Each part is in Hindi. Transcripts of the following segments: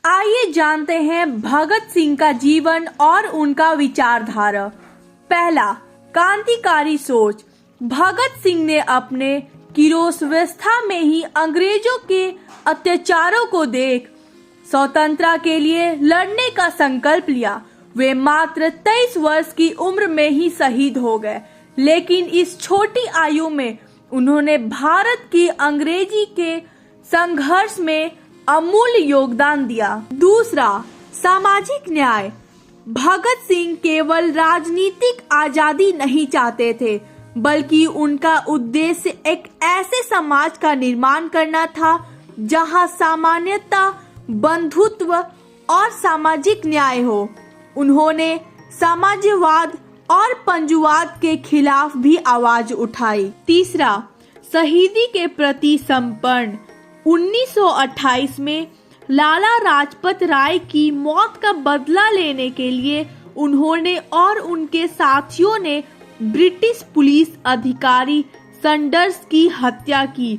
आइए जानते हैं भगत सिंह का जीवन और उनका विचारधारा। पहला, क्रांतिकारी सोच। भगत सिंह ने अपने किशोरावस्था में ही अंग्रेजों के अत्याचारों को देख स्वतंत्रता के लिए लड़ने का संकल्प लिया। वे मात्र 23 वर्ष की उम्र में ही शहीद हो गए, लेकिन इस छोटी आयु में उन्होंने भारत की अंग्रेजी के संघर्ष में अमूल्य योगदान दिया। दूसरा, सामाजिक न्याय। भगत सिंह केवल राजनीतिक आजादी नहीं चाहते थे, बल्कि उनका उद्देश्य एक ऐसे समाज का निर्माण करना था जहां समानता, बंधुत्व और सामाजिक न्याय हो। उन्होंने साम्राज्यवाद और पंजवाद के खिलाफ भी आवाज उठाई। तीसरा, शहीदी के प्रति समर्पण। 1928 में लाला लाजपत राय की मौत का बदला लेने के लिए उन्होंने और उनके साथियों ने ब्रिटिश पुलिस अधिकारी सैंडर्स की हत्या की।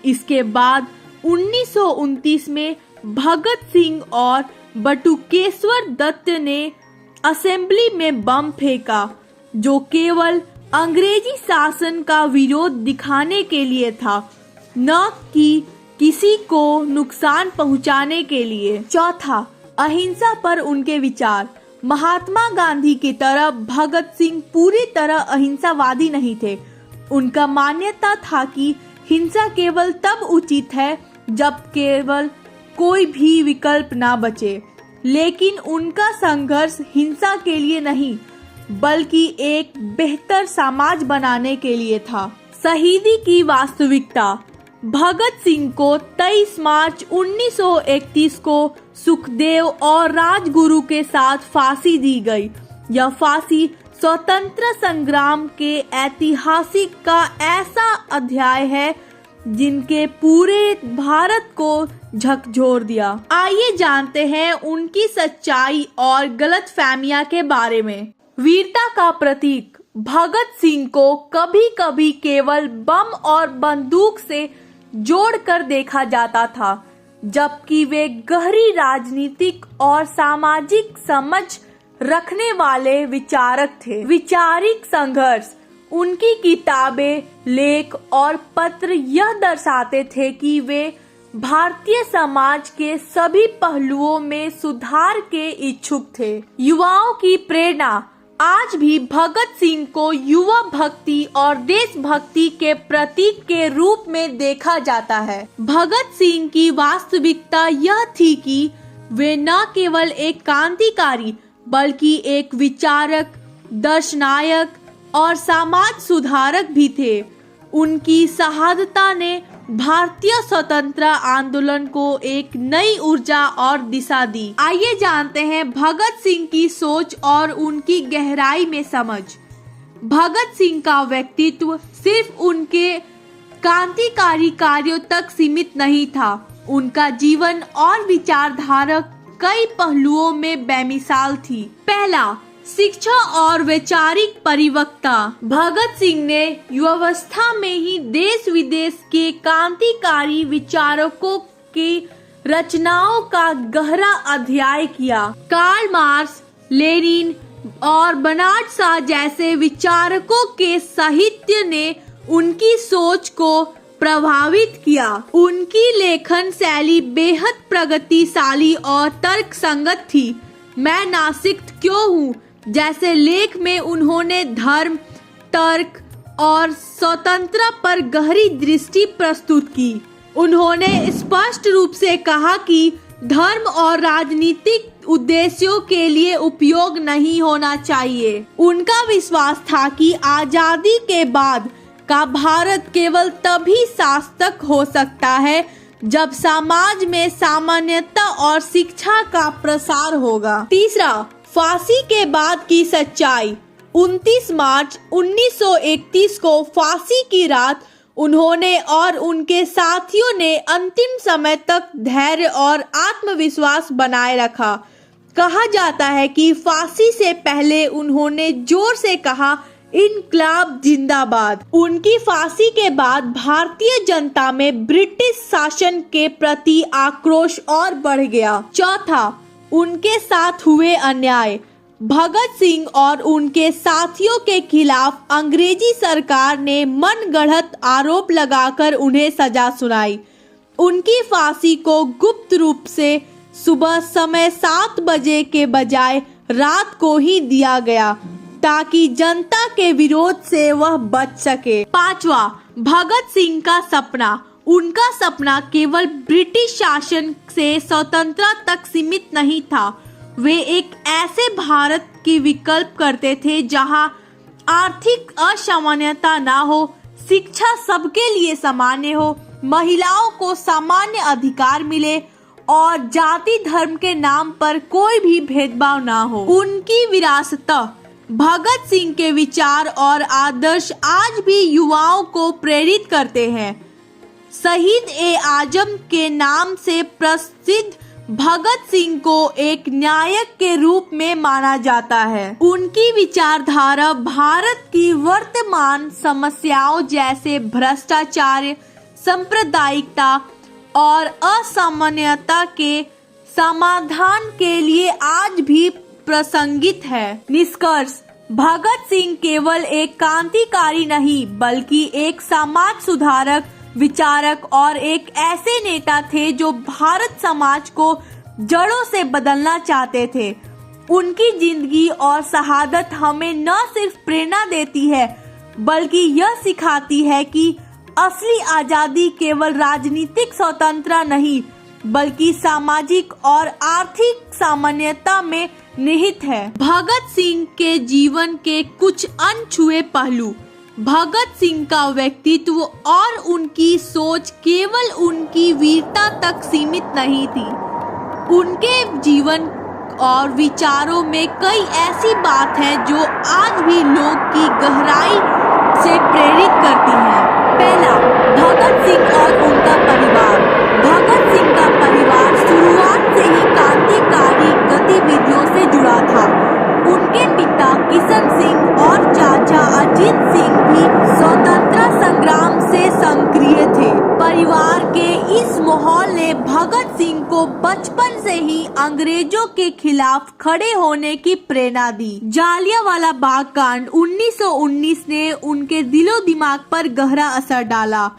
इसके बाद 1929 में भगत सिंह और बटुकेश्वर दत्त ने असेंबली में बम फेंका, जो केवल अंग्रेजी शासन का विरोध दिखाने के लिए था, न कि किसी को नुकसान पहुंचाने के लिए। चौथा, अहिंसा पर उनके विचार। महात्मा गांधी की तरह भगत सिंह पूरी तरह अहिंसावादी नहीं थे। उनका मान्यता था कि हिंसा केवल तब उचित है जब केवल कोई भी विकल्प ना बचे, लेकिन उनका संघर्ष हिंसा के लिए नहीं, बल्कि एक बेहतर समाज बनाने के लिए था। शहीदी की वास्तविकता। भगत सिंह को 23 मार्च 1931 को सुखदेव और राजगुरु के साथ फांसी दी गई। यह फांसी स्वतंत्र संग्राम के ऐतिहासिक का ऐसा अध्याय है जिनके पूरे भारत को झकझोर दिया। आइए जानते हैं उनकी सच्चाई और गलतफहमियां के बारे में। वीरता का प्रतीक। भगत सिंह को कभी कभी केवल बम और बंदूक से जोड़कर देखा जाता था, जबकि वे गहरी राजनीतिक और सामाजिक समझ रखने वाले विचारक थे। वैचारिक संघर्ष। उनकी किताबें, लेख और पत्र यह दर्शाते थे कि वे भारतीय समाज के सभी पहलुओं में सुधार के इच्छुक थे। युवाओं की प्रेरणा। आज भी भगत सिंह को युवा भक्ति और देशभक्ति के प्रतीक के रूप में देखा जाता है। भगत सिंह की वास्तविकता यह थी कि वे न केवल एक क्रांतिकारी बल्कि एक विचारक, दर्शनायक और समाज सुधारक भी थे। उनकी शहादता ने भारतीय स्वतंत्रता आंदोलन को एक नई ऊर्जा और दिशा दी। आइए जानते हैं भगत सिंह की सोच और उनकी गहराई में समझ। भगत सिंह का व्यक्तित्व सिर्फ उनके क्रांतिकारी कार्यों तक सीमित नहीं था। उनका जीवन और विचारधारा कई पहलुओं में बेमिसाल थी। पहला, शिक्षा और वैचारिक परिपक्वता। भगत सिंह ने युवावस्था में ही देश विदेश के क्रांतिकारी विचारकों की रचनाओं का गहरा अध्ययन किया। कार्ल मार्क्स, लेनिन और बर्नार्ड शॉ जैसे विचारकों के साहित्य ने उनकी सोच को प्रभावित किया। उनकी लेखन शैली बेहद प्रगतिशाली और तर्कसंगत थी। मैं नास्तिक क्यों हूँ जैसे लेख में उन्होंने धर्म, तर्क और स्वतंत्रता पर गहरी दृष्टि प्रस्तुत की। उन्होंने स्पष्ट रूप से कहा कि धर्म और राजनीतिक उद्देश्यों के लिए उपयोग नहीं होना चाहिए। उनका विश्वास था कि आजादी के बाद का भारत केवल तभी सार्थक हो सकता है जब समाज में सामान्यता और शिक्षा का प्रसार होगा। तीसरा, फांसी के बाद की सच्चाई। 29 मार्च 1931 को फांसी की रात उन्होंने और उनके साथियों ने अंतिम समय तक धैर्य और आत्मविश्वास बनाए रखा। कहा जाता है कि फांसी से पहले उन्होंने जोर से कहा, इनकलाब जिंदाबाद। उनकी फांसी के बाद भारतीय जनता में ब्रिटिश शासन के प्रति आक्रोश और बढ़ गया। चौथा, उनके साथ हुए अन्याय। भगत सिंह और उनके साथियों के खिलाफ अंग्रेजी सरकार ने मनगढ़ंत आरोप लगाकर उन्हें सजा सुनाई। उनकी फांसी को गुप्त रूप से सुबह समय 7 बजे के बजाय रात को ही दिया गया ताकि जनता के विरोध से वह बच सके। पांचवा, भगत सिंह का सपना। उनका सपना केवल ब्रिटिश शासन से स्वतंत्रता तक सीमित नहीं था। वे एक ऐसे भारत की विकल्प करते थे जहां आर्थिक असमानता ना हो, शिक्षा सबके लिए सामान्य हो, महिलाओं को सामान्य अधिकार मिले और जाति धर्म के नाम पर कोई भी भेदभाव ना हो। उनकी विरासत। भगत सिंह के विचार और आदर्श आज भी युवाओं को प्रेरित करते हैं। शहीद-ए-आजम के नाम से प्रसिद्ध भगत सिंह को एक नायक के रूप में माना जाता है। उनकी विचारधारा भारत की वर्तमान समस्याओं जैसे भ्रष्टाचार, सांप्रदायिकता और असमानता के समाधान के लिए आज भी प्रासंगिक है। निष्कर्ष, भगत सिंह केवल एक क्रांतिकारी नहीं बल्कि एक समाज सुधारक, विचारक और एक ऐसे नेता थे जो भारत समाज को जड़ों से बदलना चाहते थे। उनकी जिंदगी और शहादत हमें न सिर्फ प्रेरणा देती है बल्कि यह सिखाती है कि असली आजादी केवल राजनीतिक स्वतंत्रता नहीं बल्कि सामाजिक और आर्थिक सामान्यता में निहित है। भगत सिंह के जीवन के कुछ अनछुए पहलू। भगत सिंह का व्यक्तित्व और उनकी सोच केवल उनकी वीरता तक सीमित नहीं थी। उनके जीवन और विचारों में कई ऐसी बात है जो आज भी लोग की गहराई से प्रेरित करती हैं। पहला, भगत सिंह और उनका परिवार। भगत सिंह का परिवार शुरुआत से ही क्रांतिकारी गतिविधियों से जुड़ा था। उनके पिता किशन सिंह और चाचा अजीत सिंह भी स्वतंत्रता संग्राम से सक्रिय थे। परिवार के इस माहौल ने भगत सिंह को बचपन से ही अंग्रेजों के खिलाफ खड़े होने की प्रेरणा दी। जालियांवाला बाग कांड 1919 ने उनके दिलो दिमाग पर गहरा असर डाला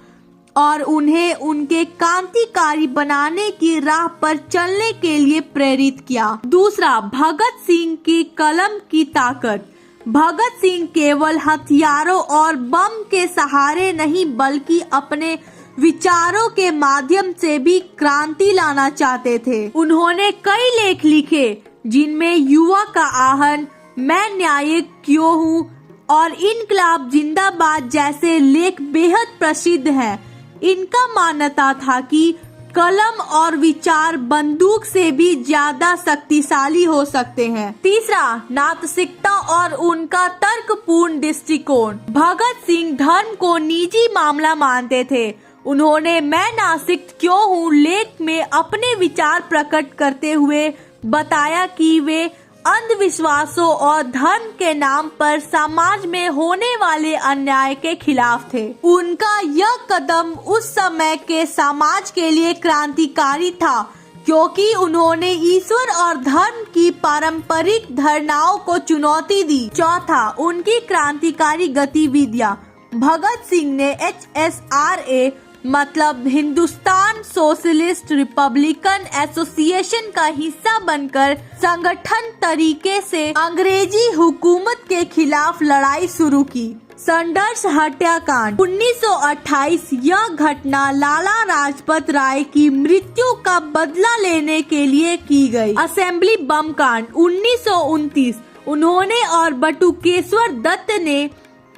और उन्हें उनके क्रांतिकारी बनाने की राह पर चलने के लिए प्रेरित किया। दूसरा, भगत सिंह की कलम की ताकत। भगत सिंह केवल हथियारों और बम के सहारे नहीं बल्कि अपने विचारों के माध्यम से भी क्रांति लाना चाहते थे। उन्होंने कई लेख लिखे जिनमें युवा का आहन, मैं न्यायिक क्यों हूँ और इनकलाब जिंदाबाद जैसे लेख बेहद प्रसिद्ध हैं। इनका मानना था कि कलम और विचार बंदूक से भी ज्यादा शक्तिशाली हो सकते हैं। तीसरा, नास्तिकता और उनका तर्कपूर्ण दृष्टिकोण। भगत सिंह धर्म को निजी मामला मानते थे। उन्होंने मैं नास्तिक क्यों हूँ लेख में अपने विचार प्रकट करते हुए बताया कि वे अंधविश्वासों और धर्म के नाम पर समाज में होने वाले अन्याय के खिलाफ थे। उनका यह कदम उस समय के समाज के लिए क्रांतिकारी था क्योंकि उन्होंने ईश्वर और धर्म की पारंपरिक धारणाओं को चुनौती दी। चौथा, उनकी क्रांतिकारी गतिविधियां। भगत सिंह ने HSRA मतलब हिंदुस्तान सोशलिस्ट रिपब्लिकन एसोसिएशन का हिस्सा बनकर संगठन तरीके से अंग्रेजी हुकूमत के खिलाफ लड़ाई शुरू की। संडर्स हत्याकांड 1928। यह घटना लाला लाजपत राय की मृत्यु का बदला लेने के लिए की गई। असेंबली बम कांड 1929। उन्होंने और बटुकेश्वर दत्त ने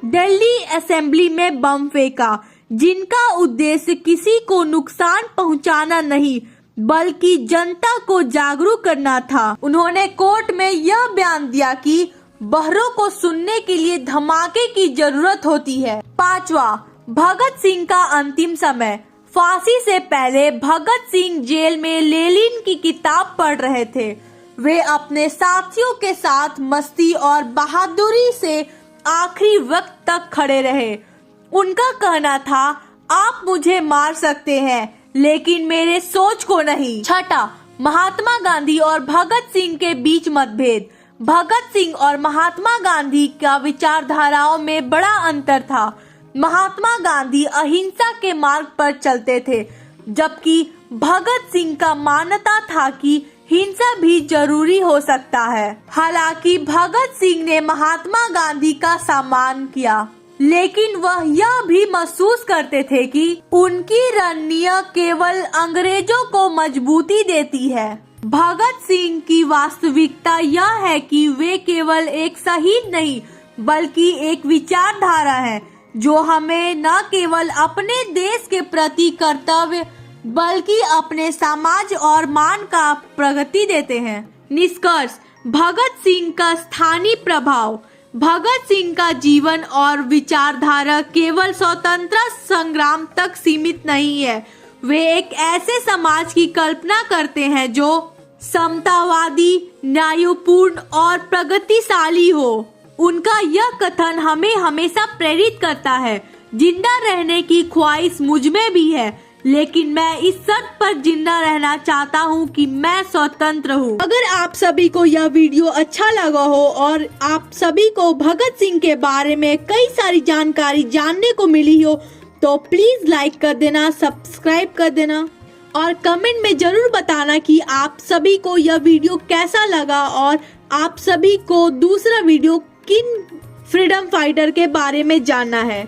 दिल्ली असेंबली में बम फेंका जिनका उद्देश्य किसी को नुकसान पहुंचाना नहीं बल्कि जनता को जागरूक करना था। उन्होंने कोर्ट में यह बयान दिया कि बहरों को सुनने के लिए धमाके की जरूरत होती है। पांचवा, भगत सिंह का अंतिम समय। फांसी से पहले भगत सिंह जेल में लेनिन की किताब पढ़ रहे थे। वे अपने साथियों के साथ मस्ती और बहादुरी से आखिरी वक्त तक खड़े रहे। उनका कहना था, आप मुझे मार सकते हैं लेकिन मेरे सोच को नहीं। छठा, महात्मा गांधी और भगत सिंह के बीच मतभेद। भगत सिंह और महात्मा गांधी का विचारधाराओं में बड़ा अंतर था। महात्मा गांधी अहिंसा के मार्ग पर चलते थे, जबकि भगत सिंह का मानना था कि हिंसा भी जरूरी हो सकता है। हालांकि भगत सिंह ने महात्मा गांधी का सम्मान किया, लेकिन वह यह भी महसूस करते थे कि उनकी रणनीति केवल अंग्रेजों को मजबूती देती है। भगत सिंह की वास्तविकता यह है कि वे केवल एक शहीद नहीं बल्कि एक विचारधारा है जो हमें न केवल अपने देश के प्रति कर्तव्य बल्कि अपने समाज और मान का प्रगति देते हैं। निष्कर्ष, भगत सिंह का स्थानीय प्रभाव। भगत सिंह का जीवन और विचारधारा केवल स्वतंत्रता संग्राम तक सीमित नहीं है। वे एक ऐसे समाज की कल्पना करते हैं जो समतावादी, न्यायपूर्ण और प्रगतिशाली हो। उनका यह कथन हमें हमेशा प्रेरित करता है। जिंदा रहने की ख्वाहिश मुझ में भी है, लेकिन मैं इस शर्त पर जिंदा रहना चाहता हूँ कि मैं स्वतंत्र हूँ। अगर आप सभी को यह वीडियो अच्छा लगा हो और आप सभी को भगत सिंह के बारे में कई सारी जानकारी जानने को मिली हो तो प्लीज लाइक कर देना, सब्सक्राइब कर देना और कमेंट में जरूर बताना कि आप सभी को यह वीडियो कैसा लगा और आप सभी को दूसरा वीडियो किन फ्रीडम फाइटर के बारे में जानना है।